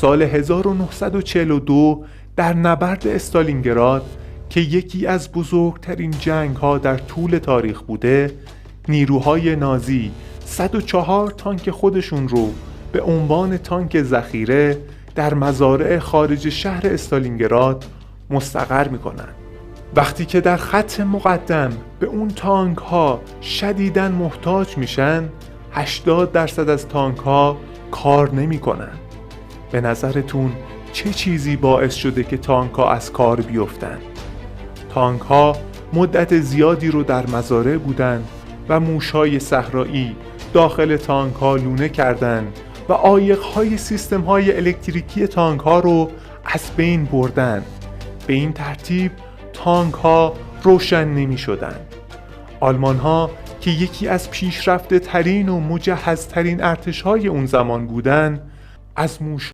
سال 1942 در نبرد استالینگراد که یکی از بزرگترین جنگ‌ها در طول تاریخ بوده، نیروهای نازی 104 تانک خودشون رو به عنوان تانک ذخیره در مزارع خارج شهر استالینگراد مستقر میکنن. وقتی که در خط مقدم به اون تانک ها شدیداً محتاج میشن، 80% از تانک ها کار نمیکنن. به نظرتون چه چیزی باعث شده که تانک ها از کار بیفتن؟ تانک ها مدت زیادی رو در مزارع بودن و موش‌های صحرایی داخل تانک ها لونه کردن و عایق‌های سیستم‌های الکتریکی تانک ها رو از بین بردن. به این ترتیب تانک ها روشن نمی شدن. آلمان ها که یکی از پیشرفته ترین و مجهز ترین ارتش های اون زمان بودن، از موش